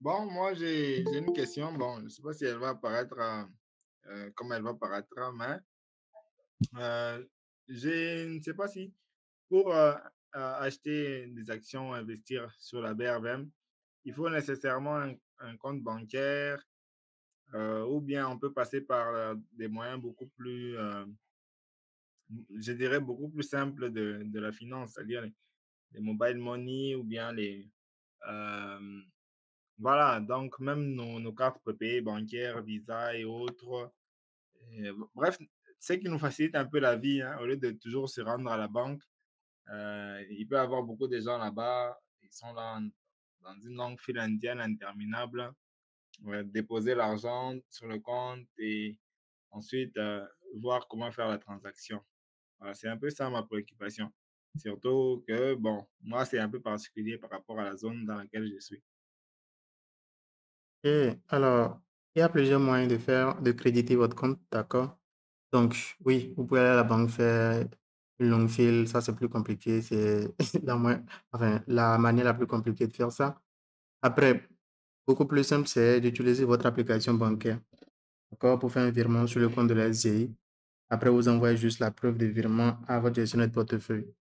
Bon, moi, j'ai une question. Bon, je ne sais pas si elle va apparaître comme elle va apparaître, mais euh, je ne sais pas si pour acheter des actions, investir sur la BRVM, il faut nécessairement un compte bancaire ou bien on peut passer par des moyens beaucoup plus, je dirais, beaucoup plus simples de la finance, c'est-à-dire les mobile money ou bien euh, voilà, donc même nos cartes prépayées bancaires, Visa et autres. Bref, c'est qui nous facilite un peu la vie, hein, au lieu de toujours se rendre à la banque. Il peut y avoir beaucoup de gens là-bas, ils sont là dans une longue file indienne interminable, déposer l'argent sur le compte et ensuite voir comment faire la transaction. Voilà, c'est un peu ça ma préoccupation. Surtout que, bon, moi, c'est un peu particulier par rapport à la zone dans laquelle je suis. Et alors, il y a plusieurs moyens de créditer votre compte, d'accord? Donc, oui, vous pouvez aller à la banque faire une longue file, ça c'est plus compliqué, c'est la manière la plus compliquée de faire ça. Après, beaucoup plus simple, c'est d'utiliser votre application bancaire, d'accord, pour faire un virement sur le compte de la SCI. Après, vous envoyez juste la preuve de virement à votre gestionnaire de portefeuille.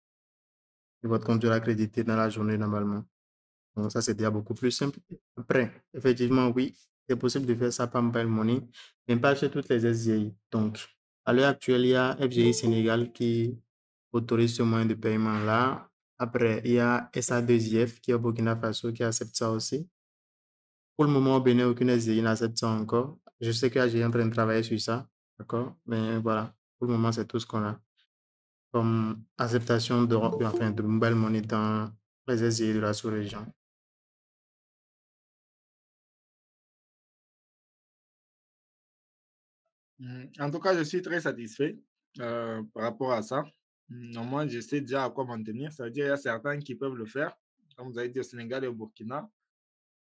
Et votre compte sera crédité dans la journée normalement. Donc, ça, c'est déjà beaucoup plus simple. Après, effectivement, oui, c'est possible de faire ça par mobile money, mais pas chez toutes les SGI. Donc, à l'heure actuelle, il y a FGI Sénégal qui autorise ce moyen de paiement-là. Après, il y a SA2IF qui est au Burkina Faso qui accepte ça aussi. Pour le moment, au Bénin, aucune SGI n'accepte ça encore. Je sais que j'ai en train de travailler sur ça, d'accord? Mais voilà, pour le moment, c'est tout ce qu'on a comme acceptation de mobile money dans les SGI de la sous-région. En tout cas, je suis très satisfait par rapport à ça. Au moins, je sais déjà à quoi m'en tenir. Ça veut dire qu'il y a certains qui peuvent le faire, comme vous avez dit au Sénégal et au Burkina.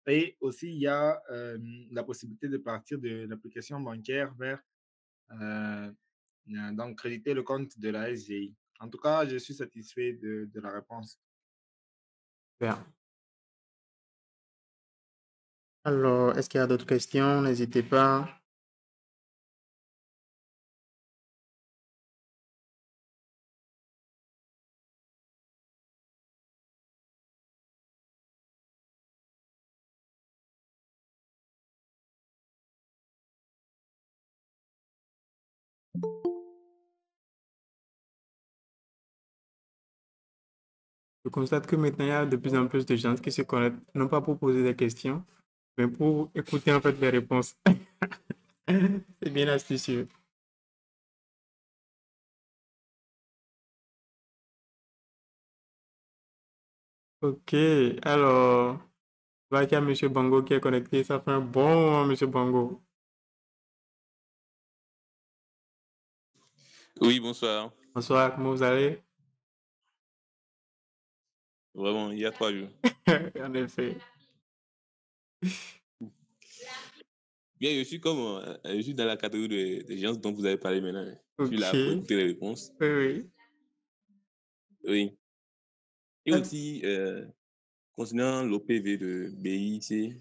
Et aussi, il y a la possibilité de partir de l'application bancaire vers euh, donc créditer le compte de la SGI. En tout cas, je suis satisfait de la réponse. Super. Alors, est-ce qu'il y a d'autres questions? N'hésitez pas. Je constate que maintenant, il y a de plus en plus de gens qui se connectent, non pas pour poser des questions, mais pour écouter en fait les réponses. C'est bien astucieux. Ok, alors, je vois qu'il y a M. Bango qui est connecté. Ça fait un bon moment, M. Bango. Oui, bonsoir. Bonsoir, comment vous allez? Vraiment, il y a 3 jours. En effet. Bien, je suis dans la catégorie des gens dont vous avez parlé maintenant. Je suis Ok, là pour oui, écouter les réponses. oui. Oui. Et aussi, concernant l'OPV de BIC,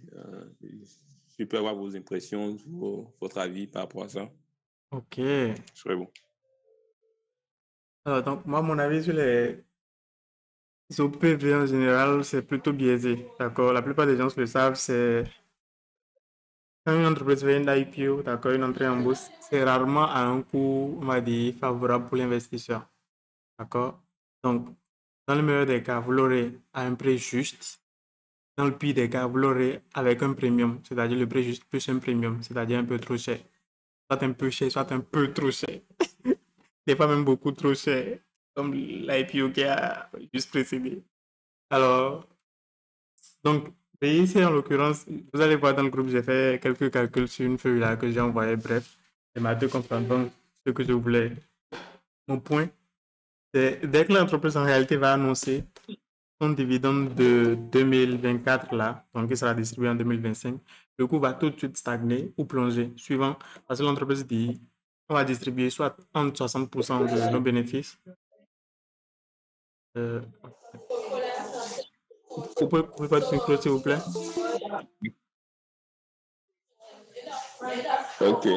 je peux avoir vos impressions, votre avis par rapport à ça. Ok. Ce serait bon. Alors, donc, moi, mon avis sur PV en général, c'est plutôt biaisé. D'accord? La plupart des gens le savent, c'est quand une entreprise fait une IPO, d'accord, une entrée en bourse, c'est rarement à un coût, on va dire, favorable pour l'investisseur. D'accord? Donc, dans le meilleur des cas, vous l'aurez à un prix juste. Dans le pire des cas, vous l'aurez avec un premium, c'est-à-dire le prix juste plus un premium, c'est-à-dire un peu trop cher. Soit un peu cher, soit un peu trop cher. Des fois même beaucoup trop cher, comme l'IPO qui a juste précédé. Alors, donc, ici, en l'occurrence, vous allez voir dans le groupe, j'ai fait quelques calculs sur une feuille là que j'ai envoyée. Bref, et m'a deux comprendre donc ce que je voulais. Mon point, c'est dès que l'entreprise en réalité va annoncer son dividende de 2024 là, donc qui sera distribué en 2025, le coût va tout de suite stagner ou plonger, suivant, parce que l'entreprise dit on va distribuer soit entre 60% de nos bénéfices. Euh, vous pouvez votre micro, s'il vous plaît? Ok.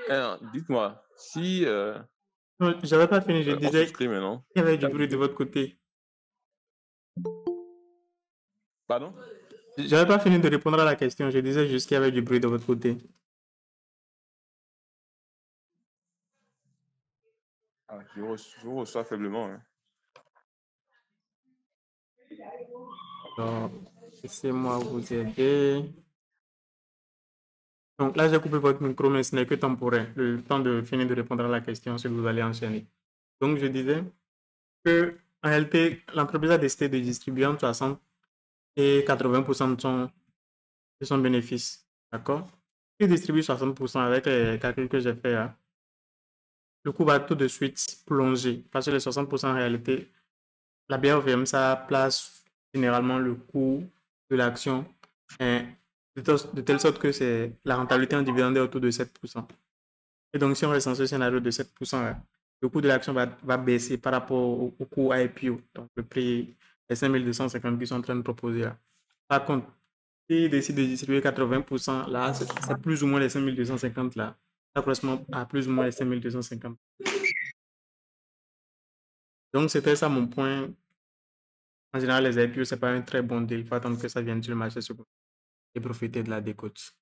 Alors, dites-moi, si Non, j'avais pas fini, je on disais souscrit maintenant. qu'il y avait du bruit de votre côté. Pardon? J'avais pas fini de répondre à la question, je disais juste qu'il y avait du bruit de votre côté. Ah, je vous reçois faiblement. Hein. Donc, laissez-moi vous aider. Donc là, j'ai coupé votre micro, mais ce n'est que temporaire. Le temps de finir de répondre à la question, si vous allez enchaîner. Donc, je disais que, en réalité, l'entreprise a décidé de distribuer entre 60 et 80% de son bénéfice. D'accord? Il distribue 60% avec les calculs que j'ai fait. Hein. Le coût va tout de suite plonger. Parce que les 60% en réalité, la BRVM, ça place généralement le coût de l'action de telle sorte que la rentabilité en dividende est autour de 7%. Et donc, si on reste dans ce scénario de 7%, le coût de l'action va baisser par rapport au coût IPO, donc le prix des 5250 qu'ils sont en train de proposer. Là. Par contre, s'ils décident de distribuer 80%, là, c'est plus ou moins les 5250 là. Ça correspond à plus ou moins les 5250. Donc, c'était ça mon point. En général, les IPO, ce n'est pas un très bon deal. Il faut attendre que ça vienne sur le marché et profiter de la décote.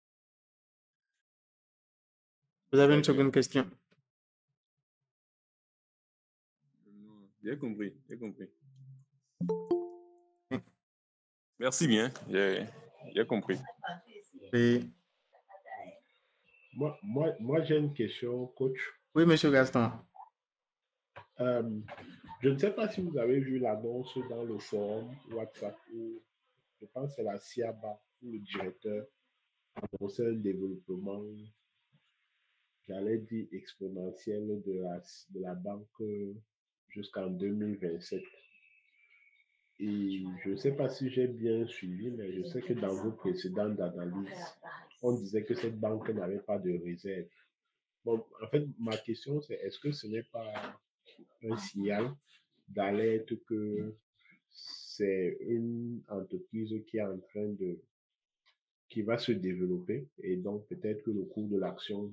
Vous avez une seconde question? J'ai compris, j'ai compris. Merci bien, j'ai compris. Oui. Moi j'ai une question, coach. Oui, monsieur Gaston. Je ne sais pas si vous avez vu l'annonce dans le forum WhatsApp où je pense que c'est la SIABA où le directeur annonçait un développement, j'allais dire exponentiel de la banque jusqu'en 2027. Et je ne sais pas si j'ai bien suivi, mais je sais que dans vos précédentes analyses, on disait que cette banque n'avait pas de réserve. Bon, en fait, ma question, c'est est-ce que ce n'est pas un signal d'alerte que c'est une entreprise qui va se développer et donc peut-être que le cours de l'action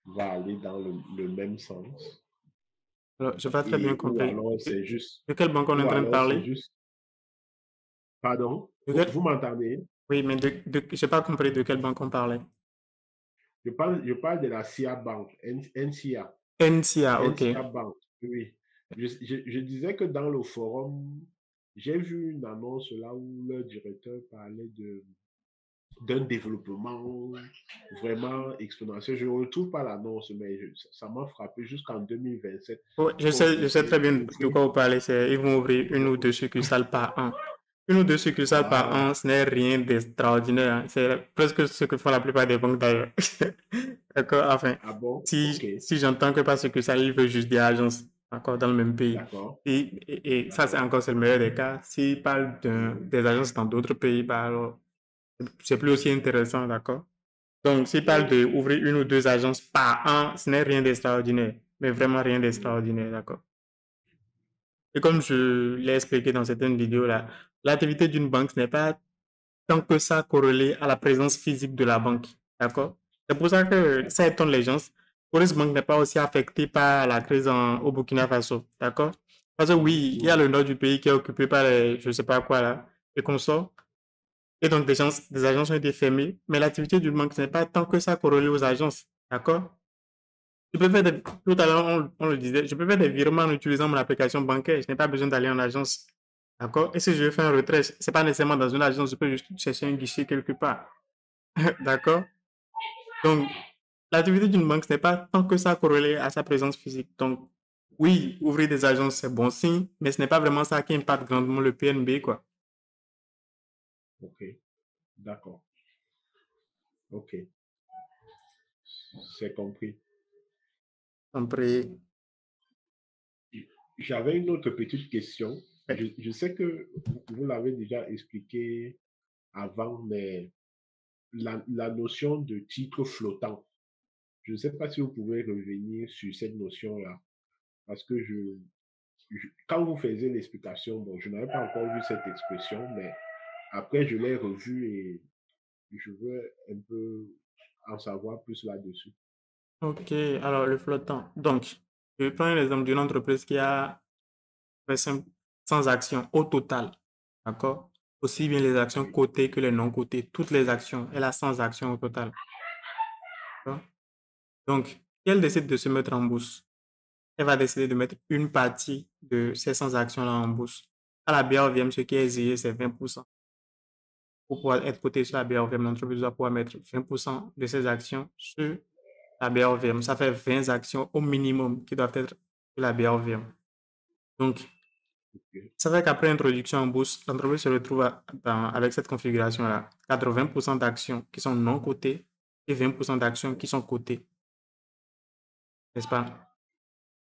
va aller dans le même sens. Alors, je n'ai pas très bien Ou compris. alors c'est juste. De quelle banque on est en train de parler? Pardon? Vous m'entendez? Oui, mais je n'ai pas compris de quelle banque on parlait. Je parle de la SIA Bank, NCA. NCA, ok. NCA Bank, oui. Je disais que dans le forum, j'ai vu une annonce là où le directeur parlait d'un développement vraiment exponentiel. Je ne retrouve pas l'annonce, mais ça m'a frappé jusqu'en 2027. Oh, je sais très bien de quoi vous parlez. Ils vont ouvrir une ou deux succursales par an. Une ou deux succursales par an, ce n'est rien d'extraordinaire. Hein. C'est presque ce que font la plupart des banques d'ailleurs. D'accord? Enfin, ah bon? si j'entends que par succursale, ils veulent juste des agences encore dans le même pays. Et ça, c'est encore le meilleur des cas. S'ils parlent des agences dans d'autres pays, bah alors, c'est plus aussi intéressant, d'accord? Donc, s'ils parlent d'ouvrir une ou deux agences par an, ce n'est rien d'extraordinaire, mais vraiment rien d'extraordinaire, d'accord? Et comme je l'ai expliqué dans certaines vidéos, là, l'activité d'une banque ce n'est pas tant que ça corrélé à la présence physique de la banque, d'accord? C'est pour ça que ça étonne les gens. Coris Bank n'est pas aussi affecté par la crise au Burkina Faso, d'accord? Parce que oui, il y a le nord du pays qui est occupé par les, je ne sais pas quoi là, et consorts. Et donc, des agences ont été fermées, mais l'activité d'une banque n'est pas tant que ça corrélée aux agences, d'accord? Je peux faire tout à l'heure, on le disait, je peux faire des virements en utilisant mon application bancaire. Je n'ai pas besoin d'aller en agence. D'accord? Et si je veux faire un retrait, ce n'est pas nécessairement dans une agence, je peux juste chercher un guichet quelque part. D'accord? Donc, l'activité d'une banque, ce n'est pas tant que ça corrélé à sa présence physique. Donc, oui, ouvrir des agences, c'est bon signe, mais ce n'est pas vraiment ça qui impacte grandement le PNB, quoi. Ok, d'accord. Ok, c'est compris. Compris. J'avais une autre petite question. Je sais que vous l'avez déjà expliqué avant, mais la notion de titre flottant, je ne sais pas si vous pouvez revenir sur cette notion-là, parce que quand vous faisiez l'explication, bon, je n'avais pas encore vu cette expression, mais Après, je l'ai revu et je veux un peu en savoir plus là-dessus. Ok, alors le flottant. Donc, je prends l'exemple d'une entreprise qui a fait 100 actions au total. D'accord? Aussi bien les actions cotées que les non cotées. Toutes les actions, elle a 100 actions au total. D'accord? Donc, si elle décide de se mettre en bourse, elle va décider de mettre une partie de ces 100 actions-là en bourse. À la BRVM, ce qui est exigé, c'est 20%. Pour pouvoir être coté sur la BRVM, l'entreprise doit pouvoir mettre 20% de ses actions sur la BRVM. Ça fait 20 actions au minimum qui doivent être sur la BRVM. Donc, ça fait qu'après introduction en bourse, l'entreprise se retrouve avec cette configuration-là. 80% d'actions qui sont non cotées et 20% d'actions qui sont cotées. N'est-ce pas?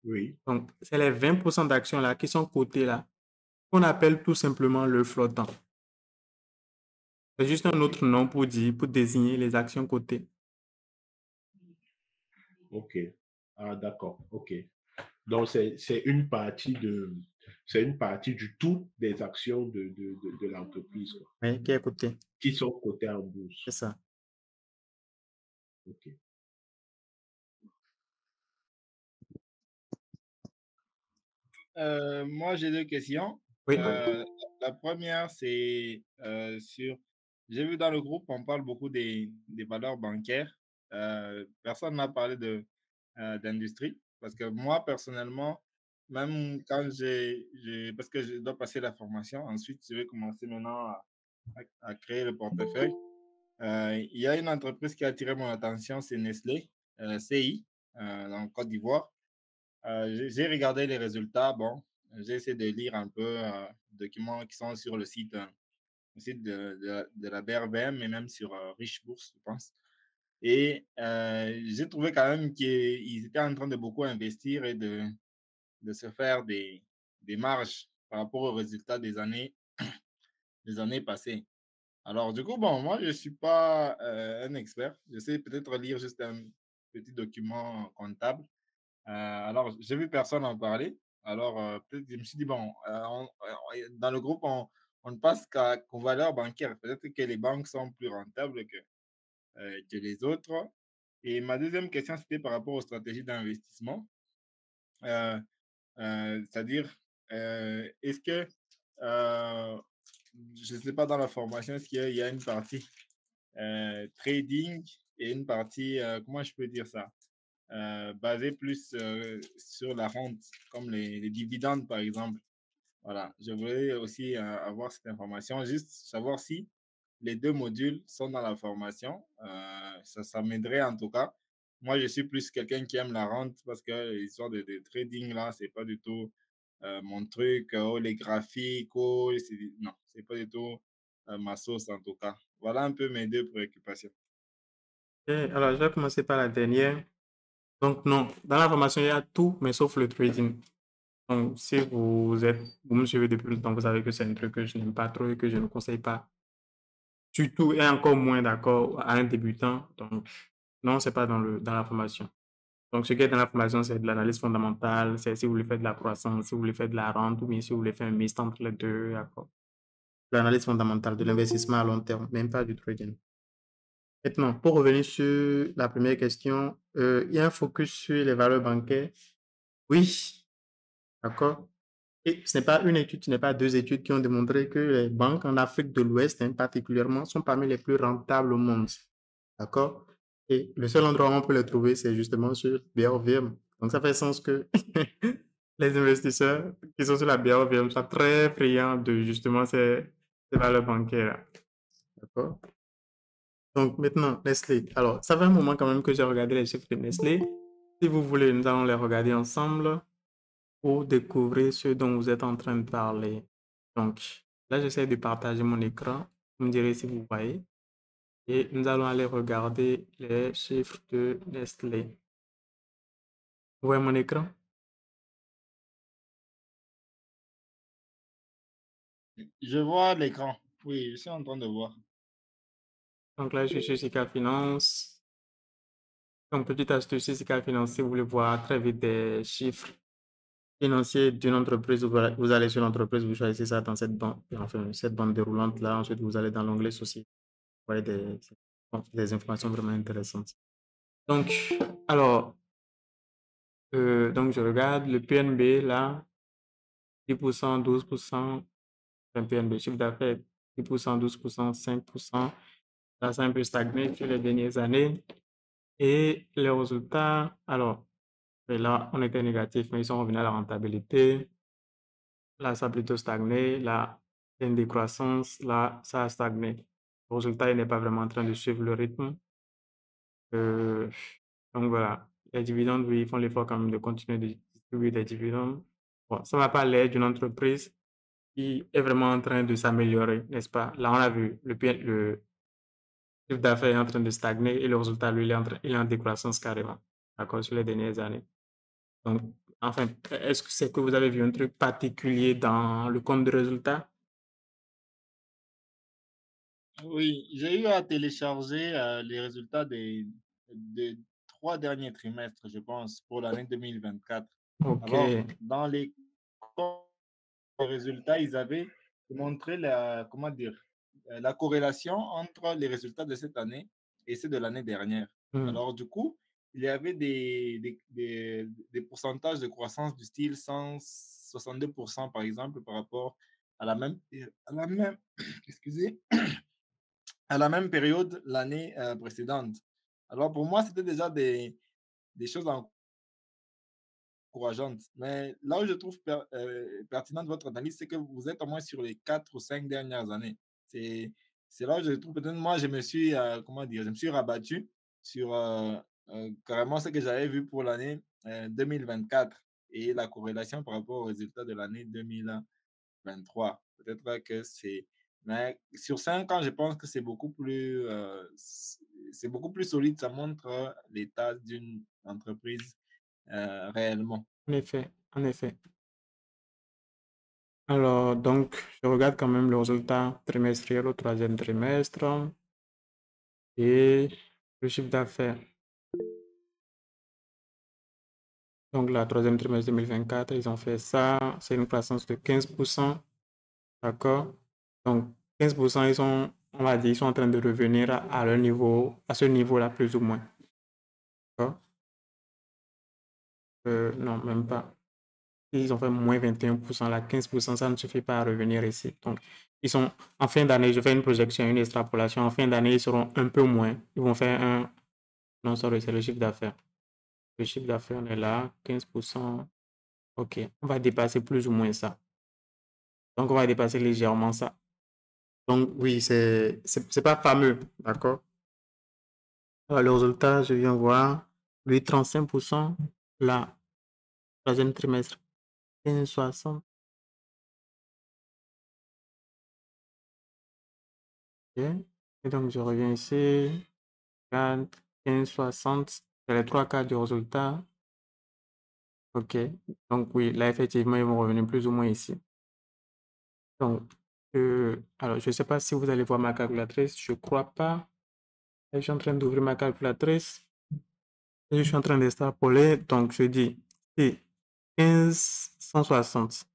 Oui. Donc, c'est les 20% d'actions là qui sont cotées là qu'on appelle tout simplement le flottant. C'est juste un autre nom pour désigner les actions cotées. Ok. Ah, d'accord. Ok. Donc, c'est une partie du tout des actions de l'entreprise, quoi, Oui, qui est cotée. qui sont cotées en C'est bourse. ça. Ok. Moi, j'ai deux questions. Oui. La première, c'est sur. J'ai vu dans le groupe, on parle beaucoup des valeurs bancaires. Personne n'a parlé d'industrie. Parce que moi, personnellement, même quand parce que je dois passer la formation, ensuite, je vais commencer maintenant à créer le portefeuille. Il y a une entreprise qui a attiré mon attention, c'est Nestlé, CI, en Côte d'Ivoire. J'ai regardé les résultats. Bon, j'ai essayé de lire un peu documents qui sont sur le site de la BRBM et même sur Rich Bourse, je pense. Et j'ai trouvé quand même qu'ils étaient en train de beaucoup investir et de se faire des marges par rapport aux résultats des années passées. Alors, du coup, bon, moi, je ne suis pas un expert. Je sais peut-être lire juste un petit document comptable. Alors, j'ai vu personne en parler. Alors, peut-être, je me suis dit, bon, dans le groupe, on ne passe qu'aux valeurs bancaires. Peut-être que les banques sont plus rentables que les autres. Et ma deuxième question, c'était par rapport aux stratégies d'investissement. Euh, C'est-à-dire, est-ce que, euh, je ne sais pas dans la formation, est-ce qu'il y a une partie trading et une partie, comment je peux dire ça? Basé plus sur la rente, comme les dividendes, par exemple. Voilà, je voulais aussi avoir cette information, juste savoir si les deux modules sont dans la formation. Ça m'aiderait en tout cas. Moi, je suis plus quelqu'un qui aime la rente parce que l'histoire de trading, là, c'est pas du tout mon truc. Oh, les graphiques, oh, non, c'est pas du tout ma sauce en tout cas. Voilà un peu mes deux préoccupations. Ok, alors, je vais commencer par la dernière. Donc, non, dans la formation, il y a tout, mais sauf le trading. Donc, si vous me suivez depuis longtemps, vous savez que c'est un truc que je n'aime pas trop et que je ne conseille pas. Surtout et encore moins d'accord à un débutant. Donc, non, c'est pas dans la formation. Donc, ce qui est dans la formation, c'est de l'analyse fondamentale, c'est si vous voulez faire de la croissance, si vous voulez faire de la rente, ou bien si vous voulez faire un mix entre les deux, d'accord. L'analyse fondamentale de l'investissement à long terme, même pas du trading. Maintenant, pour revenir sur la première question, il y a un focus sur les valeurs bancaires. Oui, d'accord. Et ce n'est pas une étude, ce n'est pas deux études qui ont démontré que les banques en Afrique de l'Ouest, particulièrement, sont parmi les plus rentables au monde. D'accord? Et le seul endroit où on peut les trouver, c'est justement sur BRVM. Donc, ça fait sens que les investisseurs qui sont sur la BRVM soient très friands de justement ces valeurs bancaires. D'accord? Donc, maintenant, Nestlé. Alors, ça fait un moment quand même que j'ai regardé les chiffres de Nestlé. Si vous voulez, nous allons les regarder ensemble pour découvrir ce dont vous êtes en train de parler. Donc, là, j'essaie de partager mon écran. Vous me direz si vous voyez. Et nous allons aller regarder les chiffres de Nestlé. Vous voyez mon écran? Je vois l'écran. Oui, je suis en train de voir. Donc là, je suis sur Sika Finance. Donc, petite astuce, Sika Finance, si vous voulez voir très vite des chiffres financier d'une entreprise, vous allez sur l'entreprise, vous choisissez ça dans cette bande, enfin, cette bande déroulante là. Ensuite, vous allez dans l'onglet société. Vous voyez des informations vraiment intéressantes. Donc, alors, donc je regarde le PNB là, 10%, 12%, un PNB chiffre d'affaires, 10%, 12%, 5%. Là, ça a un peu stagné sur les dernières années. Et les résultats, alors, là, on était négatif, mais ils sont revenus à la rentabilité. Là, ça a plutôt stagné. Là, il y a une décroissance. Là, ça a stagné. Le résultat, il n'est pas vraiment en train de suivre le rythme. Euh, donc voilà, les dividendes, oui, ils font l'effort quand même de continuer de distribuer des dividendes. Bon, ça ne va pas l'air d'une entreprise qui est vraiment en train de s'améliorer, n'est-ce pas? Là, on a vu le chiffre d'affaires est en train de stagner et le résultat, lui, il est en décroissance carrément, d'accord, sur les dernières années. Donc, enfin, est-ce que c'est que vous avez vu un truc particulier dans le compte de résultat? Oui, j'ai eu à télécharger les résultats des 3 derniers trimestres, je pense, pour l'année 2024. Ok, Alors, dans les résultats, ils avaient montré comment dire, la corrélation entre les résultats de cette année et ceux de l'année dernière. hmm, Alors, du coup, il y avait des pourcentages de croissance du style 162% par exemple, par rapport à la même excusez, à la même période l'année précédente. Alors, pour moi, c'était déjà des choses encourageante. Mais là où je trouve pertinente votre analyse, c'est que vous êtes au moins sur les 4 ou 5 dernières années. C'est, c'est là où je trouve, peut-être moi, je me suis, comment dire, je me suis rabattu sur carrément ce que j'avais vu pour l'année 2024 et la corrélation par rapport aux résultats de l'année 2023. Peut-être que c'est. Mais sur 5 ans, je pense que c'est beaucoup plus solide. Ça montre l'état d'une entreprise réellement. en effet, en effet. Alors, donc, je regarde quand même le résultat trimestriel au troisième trimestre et le chiffre d'affaires. Donc, la troisième trimestre 2024, ils ont fait ça. C'est une croissance de 15%. D'accord? Donc, 15%, on va dire, ils sont en train de revenir à leur niveau, à ce niveau-là, plus ou moins. D'accord? Non, même pas. Ils ont fait moins 21%, là, 15%, ça ne suffit pas à revenir ici. Donc, ils sont en fin d'année, je fais une projection, une extrapolation. En fin d'année, ils seront un peu moins. Ils vont faire un. Non, sorry, c'est le chiffre d'affaires. Le chiffre d'affaires, on est là, 15%. OK, on va dépasser plus ou moins ça. Donc, on va dépasser légèrement ça. Donc, oui, c'est pas fameux, d'accord? Alors, le résultat, je viens voir, lui, 35%, là, troisième trimestre, 15,60. OK. Et donc, je reviens ici, 15,60, c'est les trois quarts du résultat. OK. Donc, oui, là, effectivement, ils vont revenir plus ou moins ici. Donc, alors, je ne sais pas si vous allez voir ma calculatrice, je ne crois pas. Je suis en train d'ouvrir ma calculatrice et je suis en train d'extrapoler. Donc, je dis, c'est 1560.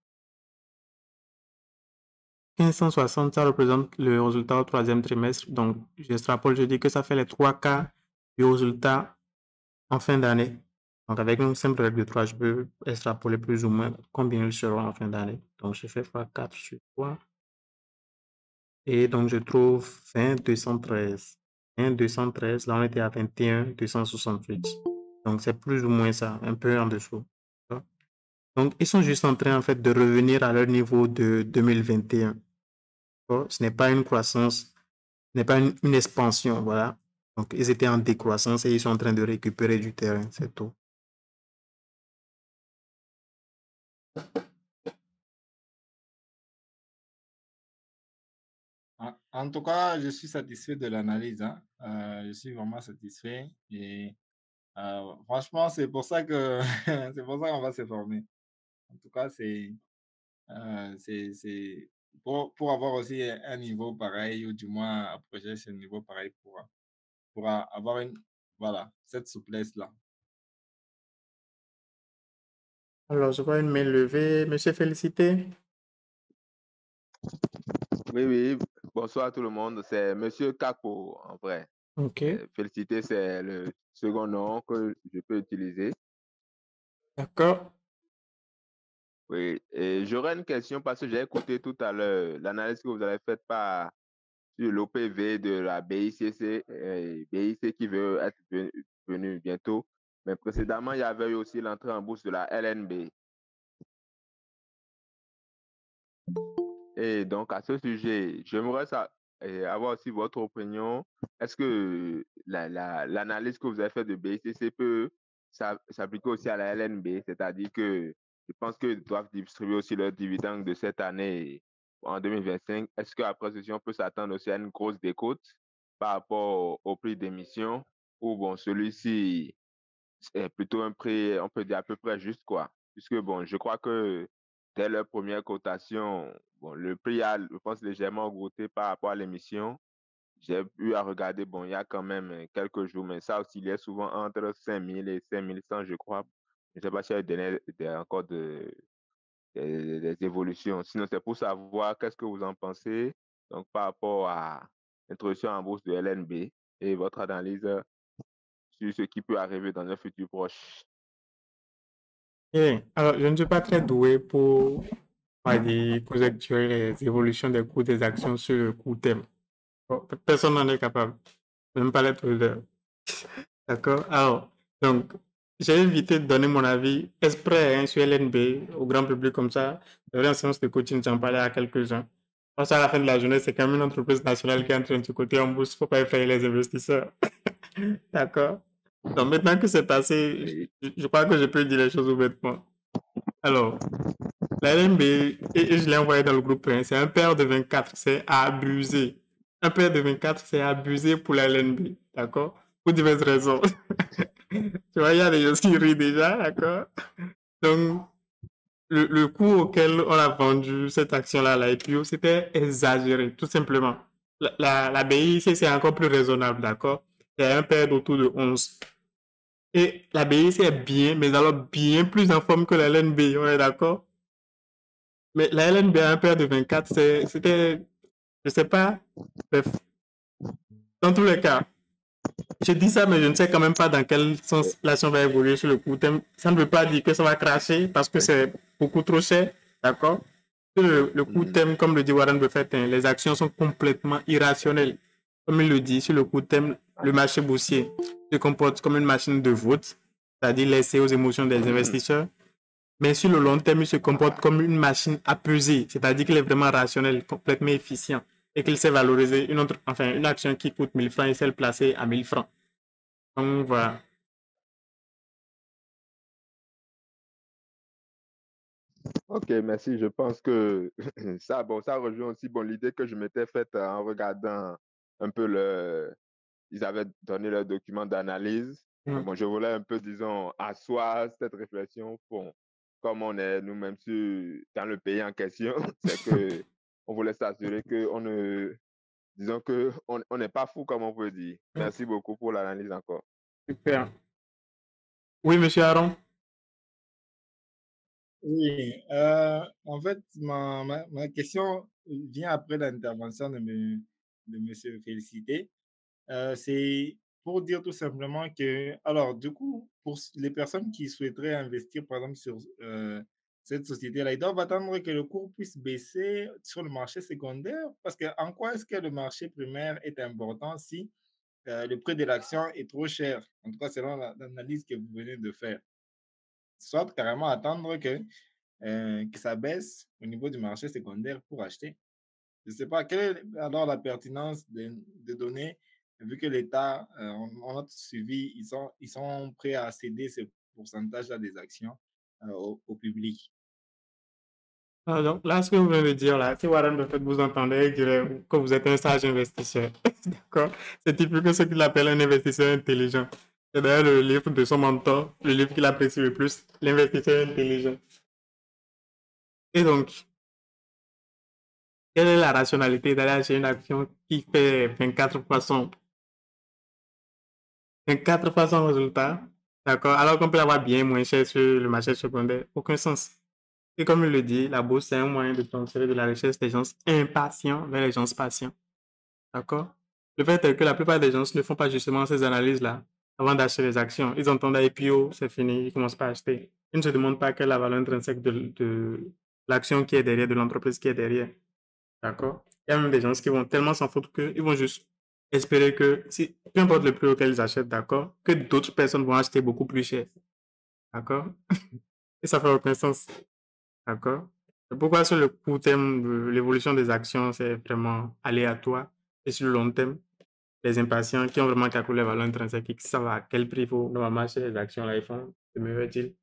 1560, ça représente le résultat au troisième trimestre. Donc, j'extrapole, je dis que ça fait les trois quarts du résultat en fin d'année. Donc, avec une simple règle de 3, je peux extrapoler plus ou moins combien ils seront en fin d'année. Donc, je fais x4 sur 3. Et donc, je trouve 20,213. 20,213, là, on était à 21,268. Donc, c'est plus ou moins ça, un peu en dessous. Donc, ils sont juste en train, en fait, de revenir à leur niveau de 2021. Ce n'est pas une croissance, ce n'est pas une expansion, voilà. Donc, ils étaient en décroissance et ils sont en train de récupérer du terrain, c'est tout. En tout cas, je suis satisfait de l'analyse, hein. Je suis vraiment satisfait et franchement, c'est pour ça que c'est pour ça qu'on va se former. En tout cas, c'est pour avoir aussi un niveau pareil ou du moins approcher ce niveau pareil pour avoir une voilà, cette souplesse-là. Alors, je vois une main levée. Monsieur Félicité. Oui, oui. Bonsoir à tout le monde. C'est Monsieur Kako, en vrai. OK, Félicité, c'est le second nom que je peux utiliser. d'accord. Oui. Et j'aurais une question parce que j'ai écouté tout à l'heure l'analyse que vous avez faite sur l'OPV de la BICC, BIC qui veut être venu bientôt. Mais précédemment, il y avait eu aussi l'entrée en bourse de la LNB. Et donc, à ce sujet, j'aimerais avoir aussi votre opinion. Est-ce que l'analyse que vous avez faite de BICC peut s'appliquer aussi à la LNB? C'est-à-dire que je pense qu'ils doivent distribuer aussi leurs dividendes de cette année en 2025. Est-ce qu'après ceci, on peut s'attendre aussi à une grosse décote par rapport au prix d'émission? Ou bon, celui-ci est plutôt un prix, on peut dire à peu près juste quoi. Puisque bon, je crois que dès leur première cotation, bon, le prix a, je pense, légèrement augmenté par rapport à l'émission. J'ai eu à regarder, bon, il y a quand même quelques jours, mais ça oscillait souvent entre 5000 et 5100, je crois. Je ne sais pas s'il y a encore des évolutions. Sinon, c'est pour savoir qu'est-ce que vous en pensez, donc par rapport à l'introduction en bourse de LNB et votre analyse sur ce qui peut arriver dans un futur proche. Bien. Alors, je ne suis pas très doué pour, on va dire, conjecturer les évolutions des cours des actions sur le court terme. Bon, personne n'en est capable, même pas les traders. D'accord? Alors, donc, j'ai évité de donner mon avis exprès hein, sur LNB au grand public comme ça. En séance de coaching, j'en parlais à quelques-uns. Parce qu'à la fin de la journée, c'est quand même une entreprise nationale qui est en train de se coter en bourse. Il ne faut pas effrayer les investisseurs. D'accord? Donc, maintenant que c'est passé, je crois que je peux dire les choses ouvertement. Alors, la LNB, et je l'ai envoyé dans le groupe, hein, c'est un paire de 24, c'est abusé. Un paire de 24, c'est abusé pour la LNB. D'accord? Pour diverses raisons. Tu vois, il y a des gens qui rient déjà, d'accord? Donc, le coût auquel on a vendu cette action-là à la IPO, c'était exagéré, tout simplement. La BIC, c'est encore plus raisonnable, d'accord? C'est un paire d'autour de 11. Et la BIC est bien, mais alors bien plus en forme que la LNB, on est d'accord? Mais la LNB a un paire de 24, c'était, je sais pas, bref. Dans tous les cas, je dis ça, mais je ne sais quand même pas dans quel sens l'action va évoluer sur le court terme. Ça ne veut pas dire que ça va cracher parce que c'est beaucoup trop cher, d'accord? Sur le court terme, comme le dit Warren Buffett, hein, les actions sont complètement irrationnelles. Comme il le dit, sur le court terme, le marché boursier se comporte comme une machine de vote, c'est-à-dire laissée aux émotions des investisseurs. Mais sur le long terme, il se comporte comme une machine à peser, c'est-à-dire qu'il est vraiment rationnel, complètement efficient et qu'il sait valoriser une action qui coûte 1000 francs et sait le placer à 1000 francs. Donc voilà. Ok, merci. Je pense que ça rejoint aussi l'idée que je m'étais faite en regardant un peu ils avaient donné leur document d'analyse. Bon, je voulais un peu, disons, asseoir cette réflexion. Bon, comme on est nous-mêmes dans le pays en question, c'est que on voulait s'assurer disons que on n'est pas fou, comme on peut dire. Merci beaucoup pour l'analyse encore. Super. Oui, monsieur Aaron. Oui, en fait, ma question vient après l'intervention de Monsieur Félicité. C'est pour dire tout simplement que, alors, du coup, pour les personnes qui souhaiteraient investir, par exemple, sur cette société-là, ils doivent attendre que le cours puisse baisser sur le marché secondaire, parce que en quoi est-ce que le marché primaire est important si le prix de l'action est trop cher, en tout cas selon l'analyse que vous venez de faire. Soit carrément attendre que ça baisse au niveau du marché secondaire pour acheter. Je ne sais pas, quelle est alors la pertinence de donner, vu que l'État, on a suivi, ils sont prêts à céder ce pourcentage-là des actions au public. Donc là, ce que vous venez de dire, là, si Warren Buffett vous entendez, il dirait que vous êtes un sage investisseur. D'accord? C'est typique de ce qu'il appelle un investisseur intelligent. C'est d'ailleurs le livre de son mentor, le livre qu'il apprécie le plus, l'investisseur intelligent. Et donc, quelle est la rationalité d'aller acheter une action qui fait 24 fois son résultat D'accord? Alors qu'on peut l'avoir bien moins cher sur le marché secondaire. Aucun sens. Et comme il le dit, la bourse, c'est un moyen de transférer de la richesse des gens impatients vers les gens patients. D'accord? Le fait est que la plupart des gens ne font pas justement ces analyses-là avant d'acheter les actions. Ils entendent IPO, c'est fini, ils commencent pas à acheter. Ils ne se demandent pas quelle est la valeur intrinsèque de l'action qui est derrière, de l'entreprise qui est derrière. D'accord? Il y a même des gens qui vont tellement s'en foutre qu'ils vont juste espérer que, si, peu importe le prix auquel ils achètent, d'accord, que d'autres personnes vont acheter beaucoup plus cher. D'accord? Et ça fait aucun sens. D'accord? C'est pourquoi sur le court terme, l'évolution des actions, c'est vraiment aléatoire. Et sur le long terme, les impatients qui ont vraiment calculé les valeurs intrinsèques et qui savent à quel prix il faut normalement acheter les actions, là, ils font de meilleurs deals.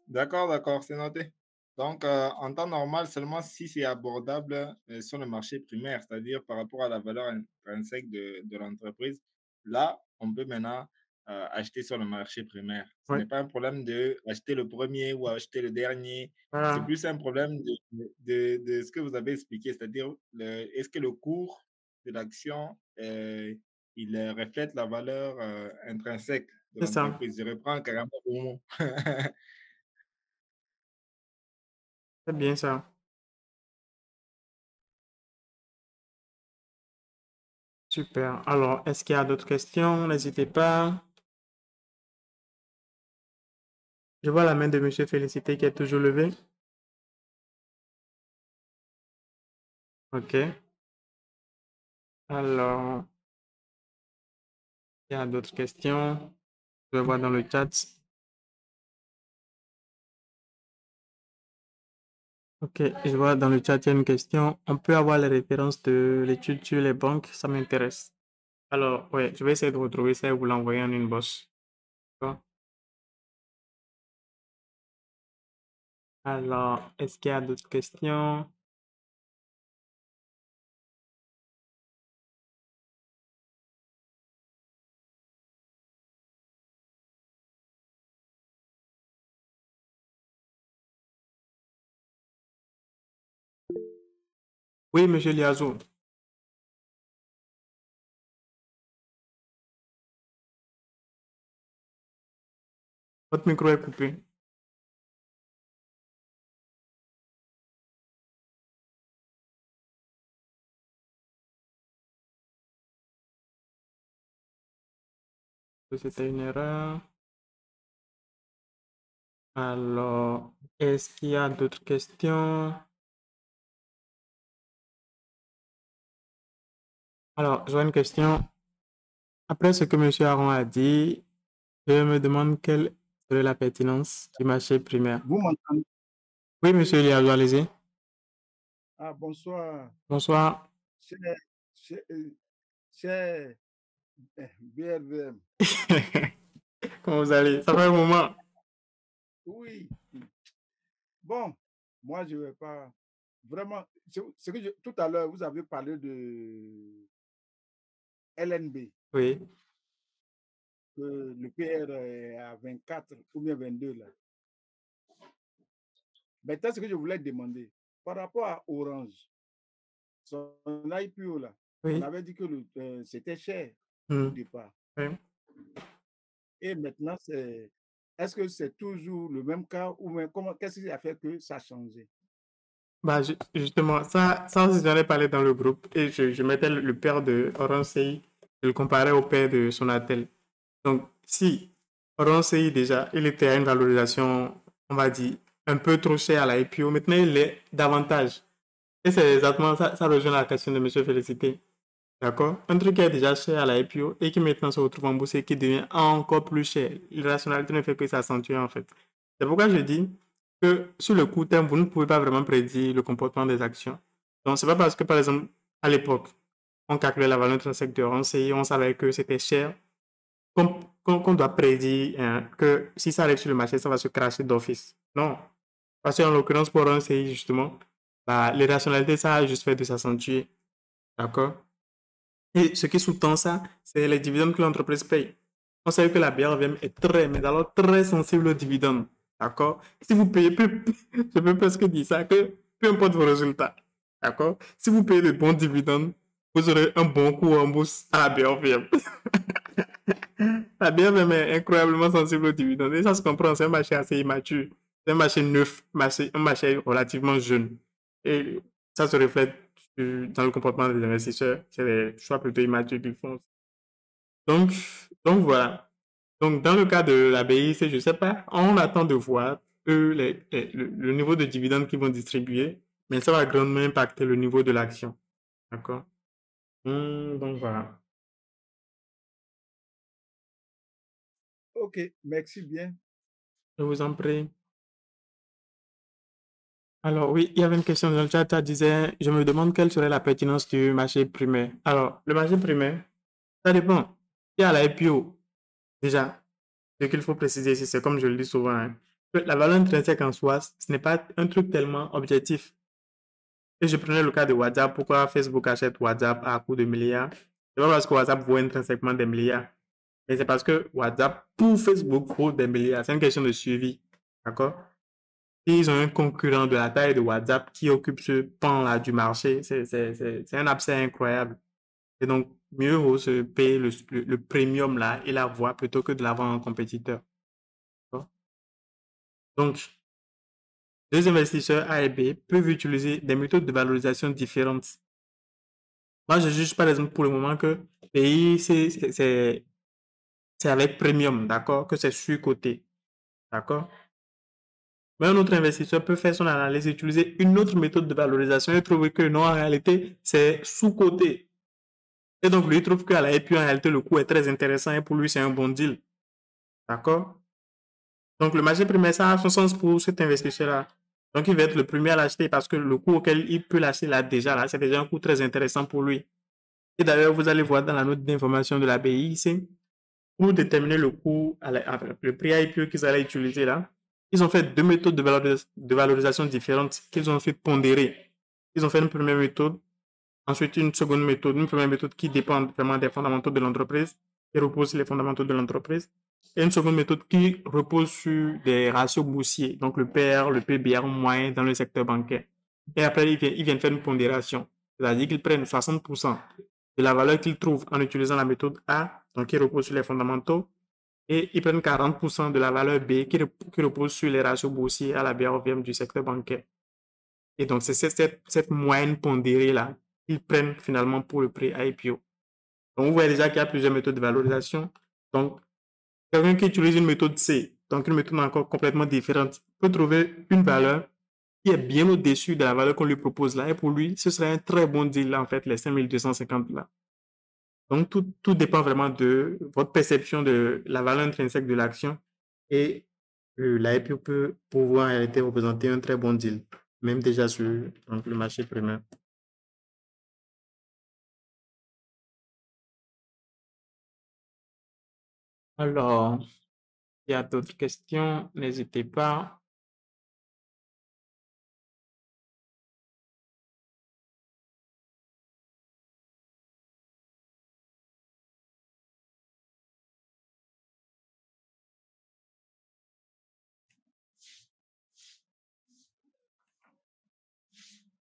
D'accord, d'accord, c'est noté. Donc, en temps normal, seulement si c'est abordable sur le marché primaire, c'est-à-dire par rapport à la valeur intrinsèque de l'entreprise, là, on peut maintenant acheter sur le marché primaire. Ce Ouais. n'est pas un problème d'acheter le premier ou acheter le dernier. C'est Voilà. plus un problème de ce que vous avez expliqué, c'est-à-dire est-ce que le cours de l'action, il reflète la valeur intrinsèque de C'est ça. l'entreprise. Je reprends carrément vos mots. C'est bien ça. Super. Alors, est-ce qu'il y a d'autres questions? N'hésitez pas. Je vois la main de Monsieur Félicité qui est toujours levée. OK. Alors, il y a d'autres questions. Je vais voir dans le chat. OK, je vois dans le chat, il y a une question. On peut avoir les références de l'étude sur les banques? Ça m'intéresse. Alors, ouais, je vais essayer de retrouver ça et vous l'envoyer en inbox. D'accord? Alors, est-ce qu'il y a d'autres questions? Oui, Monsieur Liazou. Votre micro est coupé. C'était une erreur. Alors, est-ce qu'il y a d'autres questions? Alors, je vois une question. Après ce que Monsieur Aaron a dit, je me demande quelle serait la pertinence du marché primaire. Vous m'entendez? Oui, Monsieur Liazou, allez-y. Ah, bonsoir. Bonsoir. C'est BRVM. Comment vous allez? Ça fait un moment. Oui. Bon, moi, je ne vais pas. Vraiment, tout à l'heure, vous avez parlé de LNB, Oui. que le PR est à 24 ou bien 22 là. Maintenant, ce que je voulais demander, par rapport à Orange, son IPO là, Oui. on avait dit que c'était cher au Hmm. départ. Oui. Et maintenant, est-ce que c'est toujours le même cas ou bien qu'est-ce qui a fait que ça a changé? Bah, justement, ça aussi, j'en ai parlé dans le groupe et je mettais le père de Orange CI, je le comparais au père de Sonatel. Donc, si Orange CI, déjà, il était à une valorisation, on va dire, un peu trop cher à la IPO, maintenant il est davantage. Et c'est exactement ça, ça rejoint la question de M. Félicité. D'accord? Un truc qui est déjà cher à la IPO et qui maintenant se retrouve en bourse et qui devient encore plus cher. L'irrationalité ne fait que s'accentuer en fait. C'est pourquoi je dis que sur le court terme, vous ne pouvez pas vraiment prédire le comportement des actions. Donc, c'est pas parce que, par exemple, à l'époque, on calculait la valeur intrinsèque de RANCI, on savait que c'était cher, qu'on doit prédire que si ça arrive sur le marché, ça va se cracher d'office. Non. Parce qu'en l'occurrence, pour RANCI, justement, bah, l'irrationalité, ça a juste fait de s'accentuer. D'accord? Et ce qui sous-tend ça, c'est les dividendes que l'entreprise paye. On sait que la BRVM est très, mais alors très sensible aux dividendes. D'accord? Si vous payez plus, je peux presque dire ça, que peu importe vos résultats. D'accord? Si vous payez de bons dividendes, vous aurez un bon coup en bourse à la BRVM. La BRVM est incroyablement sensible aux dividendes. Et ça se comprend, c'est un marché assez immature. C'est un marché neuf, un marché relativement jeune. Et ça se reflète dans le comportement des investisseurs. C'est des choix plutôt immatures qu'ils font. Donc, voilà. Donc, dans le cas de la BIC, je ne sais pas, on attend de voir eux, le niveau de dividendes qu'ils vont distribuer, mais ça va grandement impacter le niveau de l'action. D'accord? Donc, voilà. Ok, merci bien. Je vous en prie. Alors, oui, il y avait une question dans le chat, ça disait, je me demande quelle serait la pertinence du marché primaire. Alors, le marché primaire, ça dépend. Il y a la IPO, déjà. Ce qu'il faut préciser ici, c'est comme je le dis souvent, hein, que la valeur intrinsèque en soi, ce n'est pas un truc tellement objectif. Et je prenais le cas de WhatsApp. Pourquoi Facebook achète WhatsApp à coût de milliards? C'est pas parce que WhatsApp vaut intrinsèquement des milliards, mais c'est parce que WhatsApp pour Facebook vaut des milliards. C'est une question de suivi. D'accord? Ils ont un concurrent de la taille de WhatsApp qui occupe ce pan-là du marché. C'est un abcès incroyable. Et donc, mieux vaut se payer le premium là et la voix plutôt que de l'avoir en compétiteur. Donc, les investisseurs A et B peuvent utiliser des méthodes de valorisation différentes. Moi, je juge par exemple pour le moment que pays, c'est avec premium, d'accord, que c'est surcoté, d'accord. Mais un autre investisseur peut faire son analyse et utiliser une autre méthode de valorisation et trouver que non, en réalité, c'est sous-coté. Et donc, lui, il trouve qu'à la IPO, en réalité, le coût est très intéressant et pour lui, c'est un bon deal. D'accord? Donc, le marché primaire, ça a son sens pour cet investisseur-là. Donc, il va être le premier à l'acheter parce que le coût auquel il peut l'acheter là, déjà, là, c'est déjà un coût très intéressant pour lui. Et d'ailleurs, vous allez voir dans la note d'information de la BIC, pour déterminer le coût, le prix IPO qu'ils allaient utiliser là, ils ont fait deux méthodes de valorisation différentes qu'ils ont ensuite pondérées. Ils ont fait une première méthode, ensuite une seconde méthode, une première méthode qui dépend vraiment des fondamentaux de l'entreprise, qui repose sur les fondamentaux de l'entreprise, et une seconde méthode qui repose sur des ratios boursiers, donc le PR, le PBR moyen dans le secteur bancaire. Et après, ils viennent faire une pondération, c'est-à-dire qu'ils prennent 60% de la valeur qu'ils trouvent en utilisant la méthode A, donc qui repose sur les fondamentaux, et ils prennent 40% de la valeur B qui repose sur les ratios boursiers à la BRVM du secteur bancaire. Et donc, c'est cette moyenne pondérée-là qu'ils prennent finalement pour le prix IPO. Donc, vous voyez déjà qu'il y a plusieurs méthodes de valorisation. Donc, quelqu'un qui utilise une méthode C, donc une méthode encore complètement différente, peut trouver une valeur qui est bien au-dessus de la valeur qu'on lui propose là. Et pour lui, ce serait un très bon deal, là, en fait, les 5250 là. Donc, tout dépend vraiment de votre perception de la valeur intrinsèque de l'action et l'IPO peut pouvoir en réalité représenter un très bon deal, même déjà sur donc, le marché primaire. Alors, il y a d'autres questions, n'hésitez pas.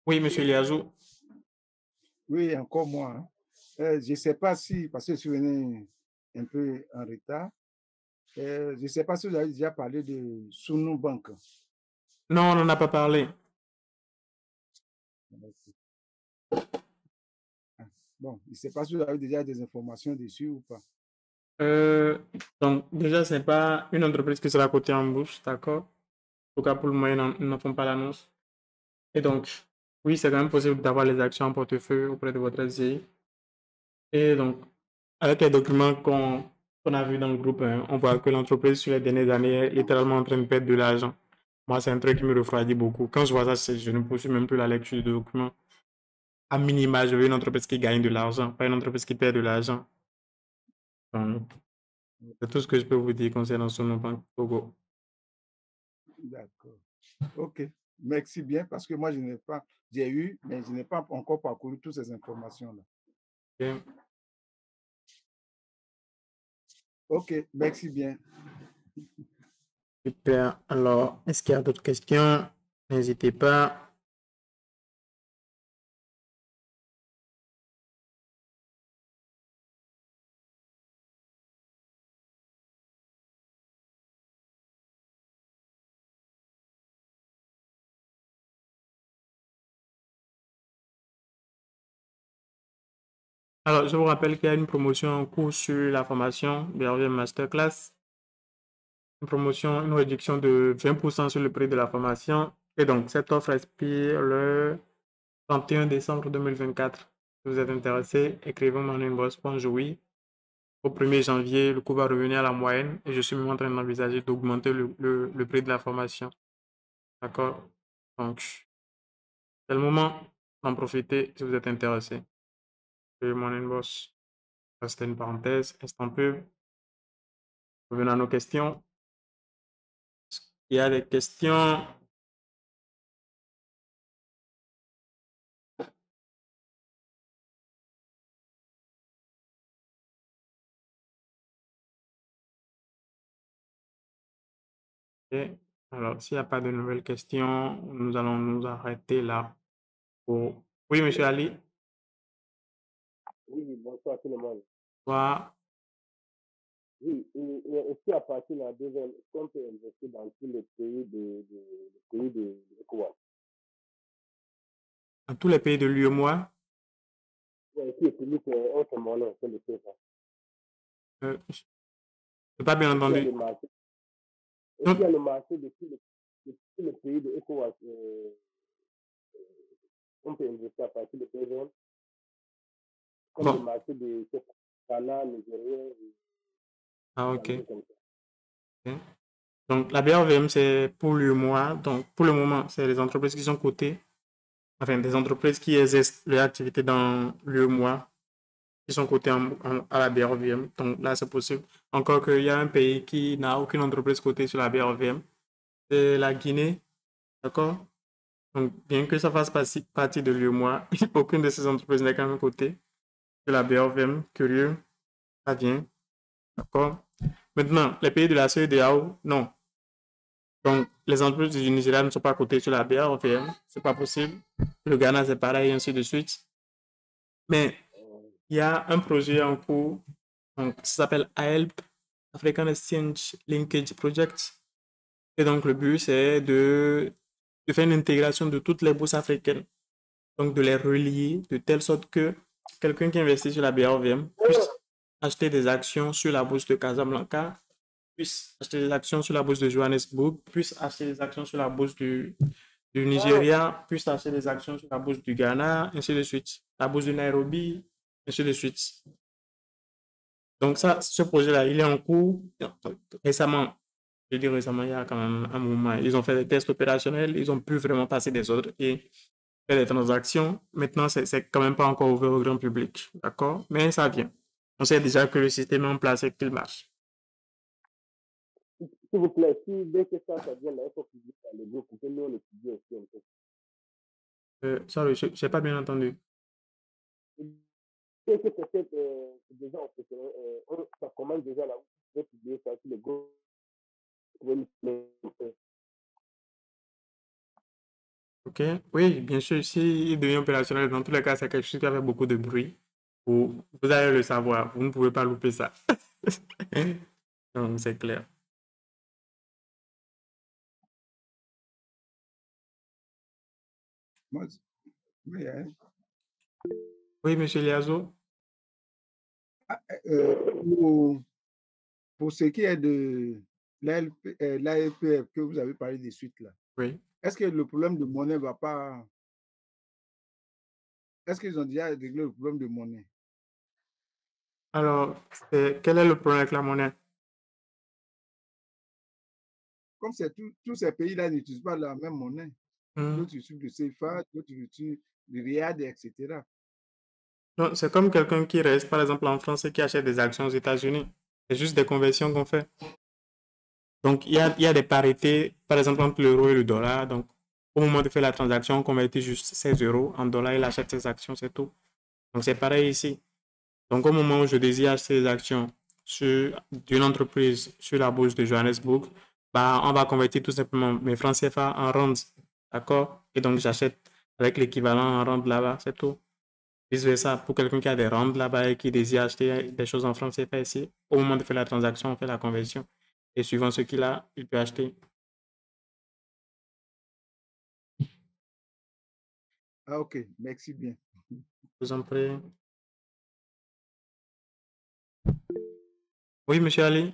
Oui, monsieur Liazou. Oui, encore moi. Hein. Je ne sais pas si, parce que je suis venu un peu en retard, je ne sais pas si vous avez déjà parlé de Sunu Bank. Non, on n'en a pas parlé. Bon, je ne sais pas si vous avez déjà des informations dessus ou pas. Donc, déjà, ce n'est pas une entreprise qui sera cotée en bourse, d'accord? En tout cas, pour le moment, ils n'en font pas l'annonce. Et donc, oui, c'est quand même possible d'avoir les actions en portefeuille auprès de votre SCI. Et donc, avec les documents qu'on a vus dans le groupe, hein, on voit que l'entreprise, sur les dernières années, est littéralement en train de perdre de l'argent. Moi, c'est un truc qui me refroidit beaucoup. Quand je vois ça, je ne poursuis même plus la lecture des documents. À minima, je veux une entreprise qui gagne de l'argent, pas une entreprise qui perd de l'argent. C'est tout ce que je peux vous dire concernant Sonobank Togo. D'accord. OK. Merci bien parce que moi, j'ai eu, mais je n'ai pas encore parcouru toutes ces informations-là. Okay. OK, merci bien. Super. Alors, est-ce qu'il y a d'autres questions? N'hésitez pas. Alors, je vous rappelle qu'il y a une promotion en cours sur la formation BRVM Masterclass. Une promotion, une réduction de 20% sur le prix de la formation. Et donc, cette offre expire le 31 décembre 2024. Si vous êtes intéressé, écrivez-moi en inbox oui. Au 1er janvier, le coût va revenir à la moyenne et je suis même en train d'envisager d'augmenter le prix de la formation. D'accord? Donc, c'est le moment d'en profiter si vous êtes intéressé. Et mon inbox, ça c'était une parenthèse, instant pub. Revenons à nos questions. Il y a des questions. Ok. Alors, s'il n'y a pas de nouvelles questions, nous allons nous arrêter là. Oui, monsieur Ali. Oui, bonsoir tout le monde. Bonsoir. Oui, et aussi à partir de la deuxième, est-ce qu'on peut investir dans tous les pays de l'ECOWAS? Dans tous les pays de l'UEMOA, Oui, qui utilise autre monnaie que le CFA. je n'ai pas bien Il y a entendu. le marché, est-ce Non, qu'il y a le marché de tous les pays de l'ECOWAS? On peut investir à partir de PVM, comme le bon. marché de Ghana, Nigeria, Ah, et ok. un peu comme ça. Ok. Donc, la BRVM, c'est pour l'UEMOA. Donc, pour le moment, c'est les entreprises qui sont cotées, enfin, des entreprises qui exercent leur activité dans l'UEMOA, qui sont cotées à la BRVM. Donc, là, c'est possible. Encore qu'il y a un pays qui n'a aucune entreprise cotée sur la BRVM, c'est la Guinée. D'accord? Donc, bien que ça fasse partie de l'UEMOA, aucune de ces entreprises n'est quand même cotée sur la BRVM. Curieux, ça vient. D'accord? Maintenant, les pays de la CEDEAO, non. Donc, les entreprises du Nigeria ne sont pas cotées sur la BRVM. Ce n'est pas possible. Le Ghana, c'est pareil, ainsi de suite. Mais il y a un projet en cours, donc, ça s'appelle AELP, African Exchange Linkage Project. Et donc, le but, c'est de faire une intégration de toutes les bourses africaines. Donc, de les relier de telle sorte que quelqu'un qui investit sur la BRVM puisse acheter des actions sur la bourse de Casablanca, puisse acheter des actions sur la bourse de Johannesburg, puisse acheter des actions sur la bourse du Nigeria, puisse acheter des actions sur la bourse du Ghana, ainsi de suite. La bourse de Nairobi, ainsi de suite. Donc ça, ce projet-là, il est en cours. Récemment, je dis récemment, il y a quand même un moment, ils ont fait des tests opérationnels, ils ont pu vraiment passer des ordres et faire des transactions. Maintenant, c'est quand même pas encore ouvert au grand public, d'accord? Mais ça vient. On sait déjà que le système est en place et qu'il marche. S'il vous plaît, si dès que ça vient là, il faut publier dans le groupe pour que nous on étudie aussi un peu. Sorry, je n'ai pas bien entendu. Dès que c'est déjà ça commence déjà là, vous pouvez publier ça sur le groupe. Ok, oui, bien sûr, s'il devient opérationnel, dans tous les cas, c'est quelque chose qui avait beaucoup de bruit. Vous allez le savoir, vous ne pouvez pas louper ça. Donc, c'est clair. Moi, oui, hein. Oui, monsieur Liazo. Pour ce qui est de l'ALPF que vous avez parlé des suites là, Oui. est-ce que le problème de monnaie va pas... Est-ce qu'ils ont déjà réglé le problème de monnaie? Alors, quel est le problème avec la monnaie? Comme c'est tous ces pays-là n'utilisent pas la même monnaie. D'autres utilisent le CFA, d'autres utilisent le RIAD, etc. Non, c'est comme quelqu'un qui reste, par exemple, en France et qui achète des actions aux États-Unis. C'est juste des conversions qu'on fait. Donc, il y a des parités, par exemple, entre l'euro et le dollar. Donc, au moment de faire la transaction, on convertit juste 16 euros en dollars, il achète ses actions, c'est tout. Donc, c'est pareil ici. Donc, au moment où je désire acheter des actions d'une entreprise sur la bourse de Johannesburg, bah, on va convertir tout simplement mes francs CFA en rands. D'accord? Et donc, j'achète avec l'équivalent en rands là-bas, c'est tout. Vice-versa, pour quelqu'un qui a des rands là-bas et qui désire acheter des choses en francs CFA ici, au moment de faire la transaction, on fait la conversion. Et suivant ce qu'il a, il peut acheter. Ah, ok, merci bien. Je vous en prie. Oui, monsieur Ali,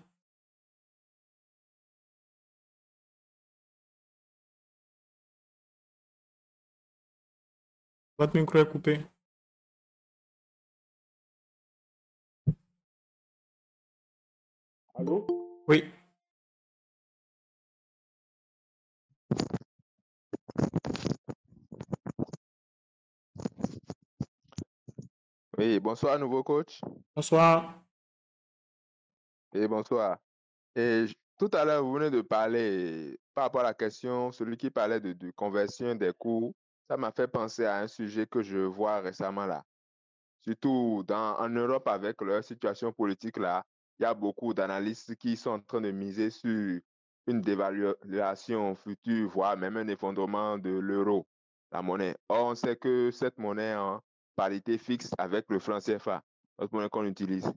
votre micro est coupé. Allô? Oui, Oui, bonsoir, nouveau coach. bonsoir. Et bonsoir. Tout à l'heure, vous venez de parler par rapport à la question, celui qui parlait de conversion des cours, ça m'a fait penser à un sujet que je vois récemment là. Surtout en Europe avec leur situation politique là, il y a beaucoup d'analystes qui sont en train de miser sur une dévaluation future, voire même un effondrement de l'euro, la monnaie. Or, on sait que cette monnaie en parité fixe avec le franc CFA, notre monnaie qu'on utilise.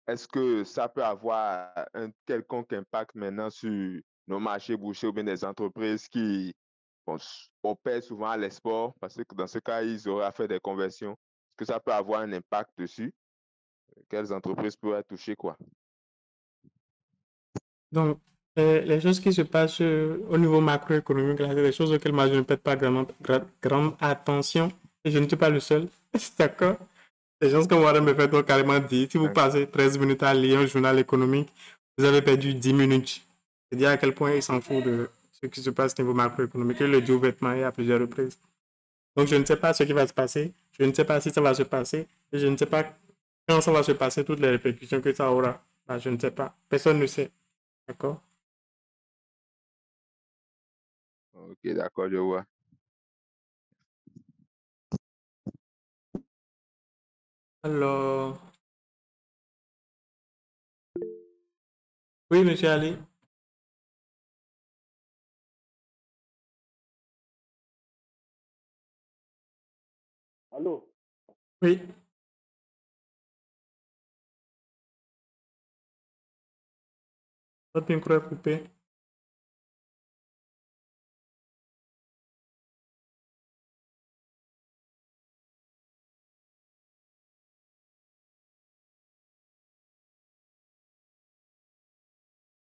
Est-ce que ça peut avoir un quelconque impact maintenant sur nos marchés boursiers ou bien des entreprises qui opèrent souvent à l'export parce que dans ce cas, ils auraient à faire des conversions? Est-ce que ça peut avoir un impact dessus? Quelles entreprises pourraient être touchées, quoi? Donc, les choses qui se passent au niveau macroéconomique, là, c'est des choses auxquelles moi je ne prête pas grande attention. Et je ne suis pas le seul. D'accord? Les gens comme moi me font carrément dire, si vous Ouais. passez 13 minutes à lire un journal économique, vous avez perdu 10 minutes. C'est dire à quel point ils s'en foutent de ce qui se passe au niveau macroéconomique. Il le dit ouvertement et à plusieurs reprises. Donc, je ne sais pas ce qui va se passer. Je ne sais pas si ça va se passer. Et je ne sais pas quand ça va se passer, toutes les répercussions que ça aura. Ben, je ne sais pas. Personne ne sait. D'accord? Ok, d'accord, je vois. Alors, oui, monsieur Ali. Allô? Oui, votre micro est coupé.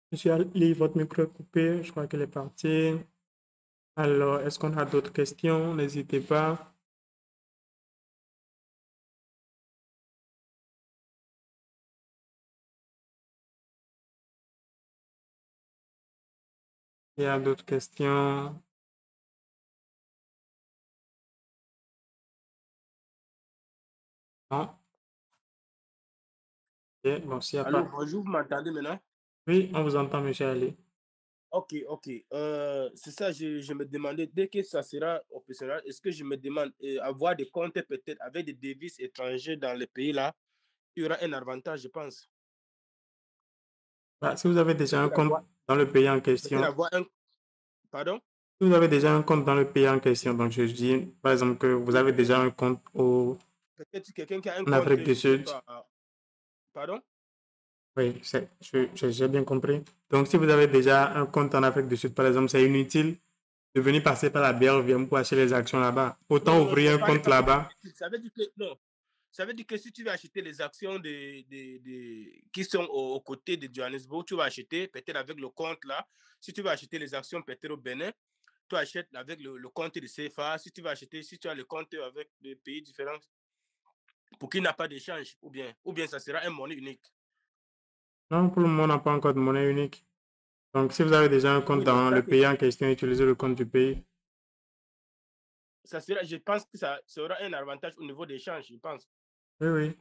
Monsieur Ali, votre micro est coupé. Je crois qu'elle est partie. Alors, est-ce qu'on a d'autres questions? N'hésitez pas. Il y a d'autres questions? Non? Ok, bon, s'il n'y a Allô, pas. bonjour, vous m'entendez maintenant? Oui, on vous entend, monsieur Ali. Ok, ok. C'est ça, je me demandais, dès que ça sera opérationnel, est-ce que je me demande, avoir des comptes peut-être avec des devises étrangères dans les pays là, il y aura un avantage, je pense. Bah, si vous avez déjà un Peut-être compte avoir, dans le pays en peut-être question, avoir un. Pardon? si vous avez déjà un compte dans le pays en question, donc je dis, par exemple, que vous avez déjà un compte Peut-être quelqu'un qui a un en compte, Afrique du je sais Sud. pas. Pardon? Oui, j'ai bien compris. Donc, si vous avez déjà un compte en Afrique du Sud, par exemple, c'est inutile de venir passer par la BRVM pour acheter les actions là-bas. Non, Autant non, non, je ouvrir ne un parle compte pas que là-bas. c'est inutile. Ça veut dire que, non. Ça veut dire que si tu veux acheter les actions qui sont aux côtés de Johannesburg, tu vas acheter peut-être avec le compte là. Si tu veux acheter les actions peut-être au Bénin, tu achètes avec le compte de CFA. Si tu vas acheter, si tu as le compte avec des pays différents, pour qu'il n'y ait pas d'échange, ou bien ça sera un monnaie unique. Non, pour le moment, on n'a pas encore de monnaie unique. Donc, si vous avez déjà un compte Oui, donc dans ça, le pays en question, utilisez le compte du pays. ça sera, je pense que ça sera un avantage au niveau d'échange, je pense. Oui, oui,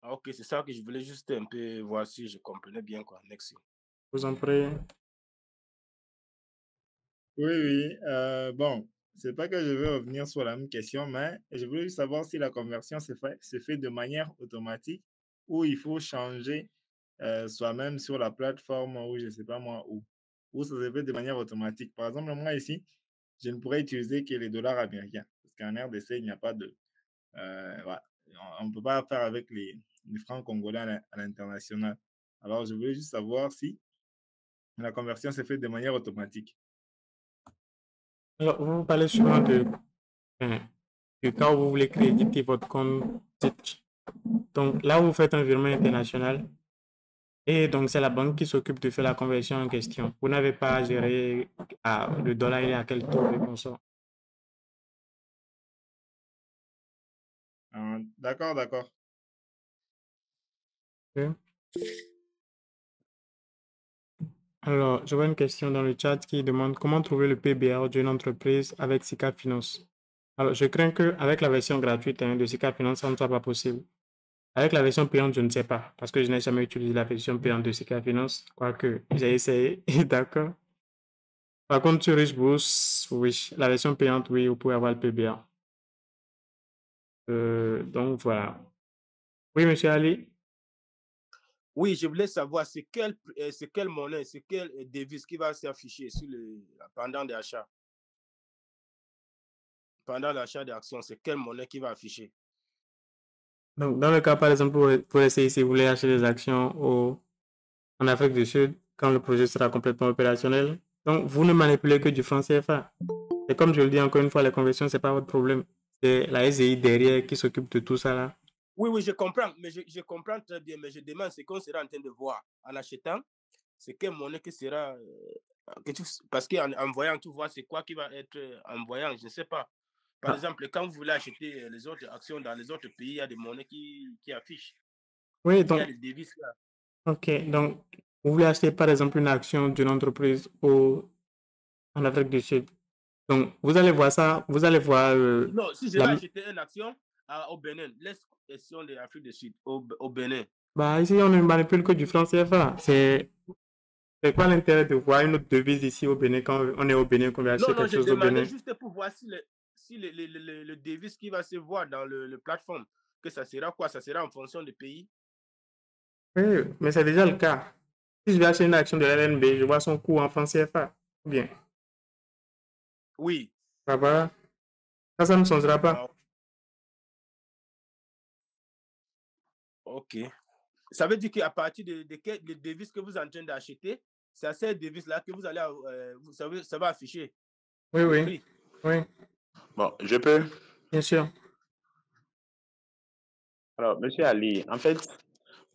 Ah, ok, c'est ça que je voulais juste un peu voir si je comprenais bien, quoi. Merci. vous en prie. Oui, oui. Bon, c'est pas que je veux revenir sur la même question, mais je voulais juste savoir si la conversion se fait de manière automatique ou il faut changer soi-même sur la plateforme ou je sais pas moi où. Ou ça se fait de manière automatique. Par exemple, moi ici, je ne pourrais utiliser que les dollars américains parce qu'en RDC, il n'y a pas de. Voilà. On ne peut pas faire avec les francs congolais à l'international. Alors, je voulais juste savoir si la conversion se fait de manière automatique. Alors, vous parlez sûrement du cas où vous voulez créditer votre compte. Donc, là, vous faites un virement international. Et donc, c'est la banque qui s'occupe de faire la conversion en question. Vous n'avez pas à gérer le dollar, il est à quel taux et consort. D'accord, d'accord. Ok. Alors, je vois une question dans le chat qui demande comment trouver le PBR d'une entreprise avec Sika Finance. Alors, je crains qu'avec la version gratuite de Sika Finance, ça ne soit pas possible. Avec la version payante, je ne sais pas, parce que je n'ai jamais utilisé la version payante de Sika Finance, quoique j'ai essayé. D'accord. Par contre, sur Richboost, oui, la version payante, oui, vous pouvez avoir le PBA. Donc, voilà. Oui, monsieur Ali. Oui, je voulais savoir c'est quelle monnaie, c'est quelle devise qui va s'afficher pendant l'achat. Pendant l'achat d'actions, c'est quelle monnaie qui va afficher. Donc, dans le cas, par exemple, pour essayer, si vous voulez acheter des actions en Afrique du Sud, quand le projet sera complètement opérationnel, donc vous ne manipulez que du franc CFA. Et comme je le dis encore une fois, les conversions, ce n'est pas votre problème. C'est la SCI derrière qui s'occupe de tout ça là. Oui, oui, je comprends, mais je comprends très bien, mais je demande ce qu'on sera en train de voir en achetant, c'est quelle monnaie qui sera... parce qu'en voyant, tu vois, c'est quoi qui va être en voyant, je ne sais pas. Par exemple, quand vous voulez acheter les autres actions dans les autres pays, il y a des monnaies qui affichent. Oui, Il y a donc, des devises là. ok, donc vous voulez acheter par exemple une action d'une entreprise en Afrique du Sud. Donc, vous allez voir ça, vous allez voir... Non, si je vais acheter une action au Bénin, l'expression de l'Afrique du Sud, au Bénin. Bah, ici, on ne manipule que du franc CFA. C'est quoi l'intérêt de voir une autre devise ici au Bénin quand on est au Bénin, qu'on va acheter quelque chose au Bénin? Non, je demandais juste pour voir si le devise qui va se voir dans le plateforme, que ça sera quoi? Ça sera en fonction du pays? Oui, mais c'est déjà le cas. Si je vais acheter une action de l'LNB, je vois son coût en franc CFA. Bien. Oui. Ça va. Ça ne changera pas. Ok. Ça veut dire qu'à partir de devises que vous êtes en train d'acheter, c'est à ces devises-là que vous allez, ça va afficher. Oui, oui. Oui. Bon, je peux. Bien sûr. Alors, monsieur Ali, en fait,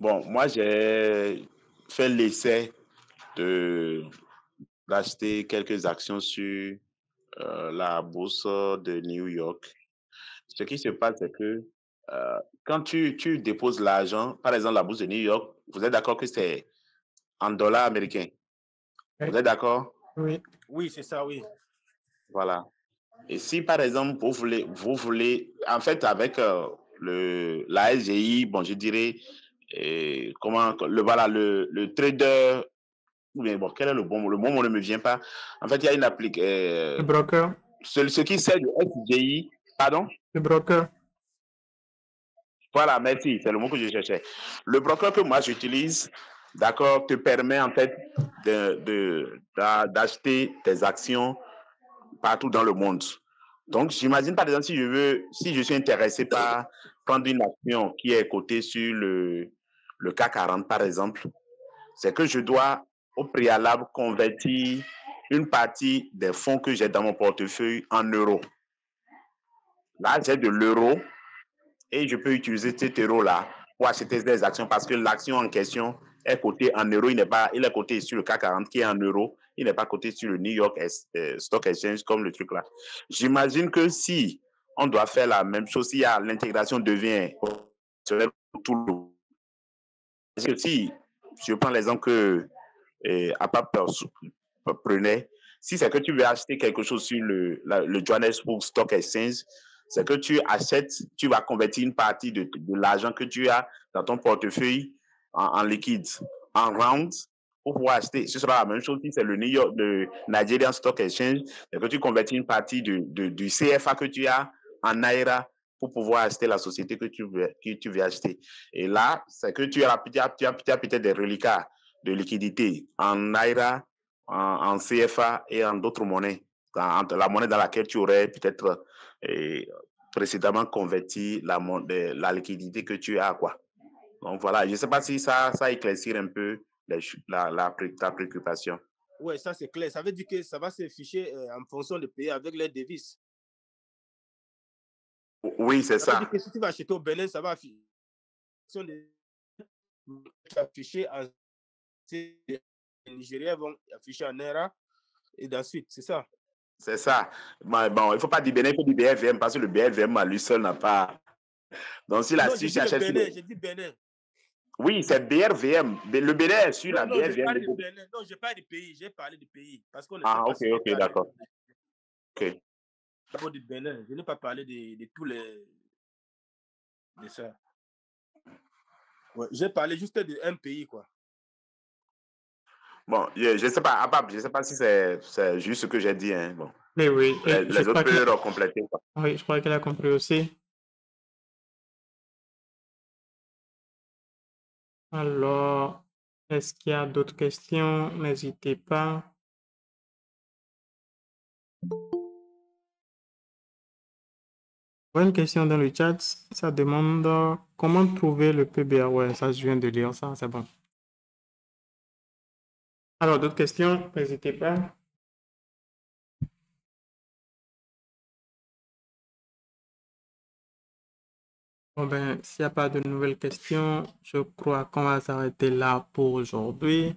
bon, moi, j'ai fait l'essai d'acheter quelques actions sur la bourse de New York. Ce qui se passe, c'est que quand tu déposes l'argent, par exemple, la bourse de New York, vous êtes d'accord que c'est en dollars américains? Oui. Vous êtes d'accord? Oui. Oui, c'est ça, oui. Voilà. Et si, par exemple, vous voulez, en fait, avec la SGI, bon, je dirais, le trader, mais bon, quel est le bon mot? Le bon mot ne me vient pas. En fait, il y a une application. Le broker. Ce qui sert de SGI, pardon? Le broker. Voilà, merci, c'est le mot que je cherchais. Le broker que moi j'utilise, d'accord, te permet en fait d'acheter des actions partout dans le monde. Donc, j'imagine par exemple, si je suis intéressé par prendre une action qui est cotée sur le CAC 40, par exemple, c'est que je dois au préalable convertir une partie des fonds que j'ai dans mon portefeuille en euros. Là, j'ai de l'euro et je peux utiliser cet euro-là pour acheter des actions parce que l'action en question est cotée en euros. Il est coté sur le CAC 40 qui est en euros. Il n'est pas coté sur le New York Stock Exchange comme le truc là. J'imagine que si on doit faire la même chose, si l'intégration devient tout le... Si je prends l'exemple que APAP prenait, si c'est que tu veux acheter quelque chose sur le Johannesburg Stock Exchange, c'est que tu achètes, tu vas convertir une partie de l'argent que tu as dans ton portefeuille en liquide, en round, pour pouvoir acheter. Ce sera la même chose si c'est le Nigerian Stock Exchange, c'est que tu convertis une partie du CFA que tu as en Naira pour pouvoir acheter la société que tu veux acheter. Et là, c'est que tu as peut-être des reliquats de liquidité en Naira, en CFA et en d'autres monnaies. La monnaie dans laquelle tu aurais peut-être précédemment converti la liquidité que tu as, quoi. Donc voilà, je ne sais pas si ça éclaircit un peu ta préoccupation. Oui, ça c'est clair. Ça veut dire que ça va s'afficher en fonction de pays avec les devises. Oui, c'est ça. Ça veut dire que si tu vas acheter au Bénin, ça va afficher en Les Nigériens vont afficher en Naira et d'ensuite, c'est ça. C'est ça. Mais bon, il ne faut pas dire Bénin, il faut dire BRVM parce que le BRVM à lui seul n'a pas. Donc, si la Non, si j'ai dit j'achète. le Bénin, j'ai dit Bénin. Oui, c'est BRVM. Le Bénin est sur la Non, je BRVM. parle de Bénin. Non, je parle du pays. J'ai parlé du pays. Parce qu'on ne Ah, sait pas ok, d'accord. Ok. D'abord du Bénin. Je n'ai pas parlé de tous les. De ça. Ouais, j'ai parlé juste d'un pays, quoi. Bon, je ne sais pas, Abab, je ne sais pas si c'est juste ce que j'ai dit. Hein. Bon. Mais oui, Les autres peuvent compléter. Quoi. Oui, je crois qu'elle a compris aussi. Alors, est-ce qu'il y a d'autres questions? N'hésitez pas. Une question dans le chat, ça demande comment trouver le PBR. Ouais, ça, je viens de lire ça, c'est bon. Alors, d'autres questions? N'hésitez pas. Bon ben, s'il n'y a pas de nouvelles questions, je crois qu'on va s'arrêter là pour aujourd'hui.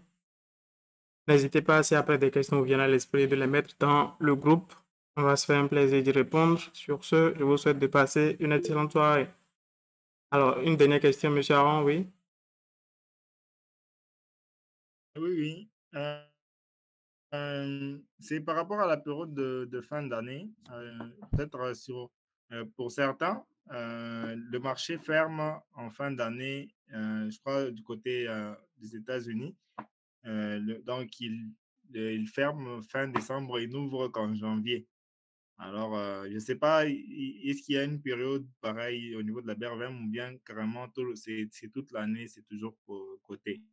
N'hésitez pas, si après des questions vous viennent à l'esprit, de les mettre dans le groupe. On va se faire un plaisir d'y répondre. Sur ce, je vous souhaite de passer une excellente soirée. Alors, une dernière question, M. Aron, oui? Oui. C'est par rapport à la période de fin d'année. Peut-être pour certains, le marché ferme en fin d'année, je crois, du côté des États-Unis. Donc, il ferme fin décembre et n'ouvre qu'en janvier. Alors, je ne sais pas, est-ce qu'il y a une période pareille au niveau de la BRVM ou bien carrément c'est toute l'année, c'est toujours coté.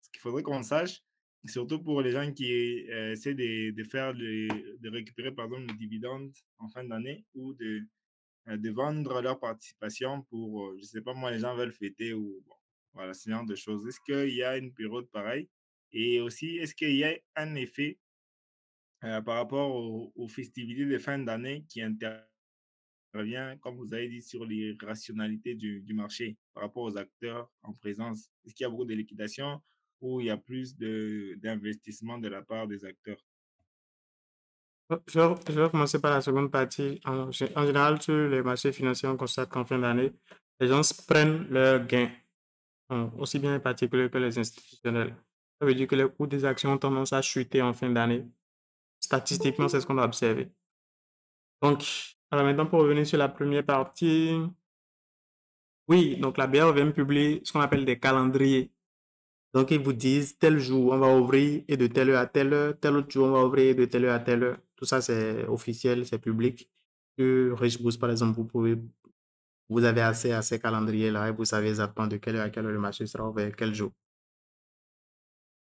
Ce qu'il faudrait qu'on sache, surtout pour les gens qui essaient de récupérer par exemple le dividende en fin d'année ou de vendre leur participation pour, je ne sais pas moi, les gens veulent fêter ou bon, voilà, ce genre de choses. Est-ce qu'il y a une période pareille? Et aussi, est-ce qu'il y a un effet par rapport aux festivités de fin d'année qui intervient, comme vous avez dit, sur les rationalités du marché par rapport aux acteurs en présence? Est-ce qu'il y a beaucoup de liquidations ou il y a plus d'investissement de la part des acteurs? Je vais commencer par la seconde partie. En général, sur les marchés financiers, on constate qu'en fin d'année, les gens prennent leurs gains, aussi bien les particuliers que les institutionnels. Ça veut dire que les coûts des actions ont tendance à chuter en fin d'année. Statistiquement, c'est ce qu'on a observé. Donc, alors maintenant, pour revenir sur la première partie, oui, donc la BRVM publie ce qu'on appelle des calendriers. Donc, ils vous disent tel jour, on va ouvrir et de telle heure à telle heure, tel autre jour, on va ouvrir et de telle heure à telle heure. Tout ça, c'est officiel, c'est public. Sur Richboost, par exemple, vous avez accès à ces calendriers-là et vous savez exactement de quelle heure à quelle heure le marché sera ouvert, quel jour.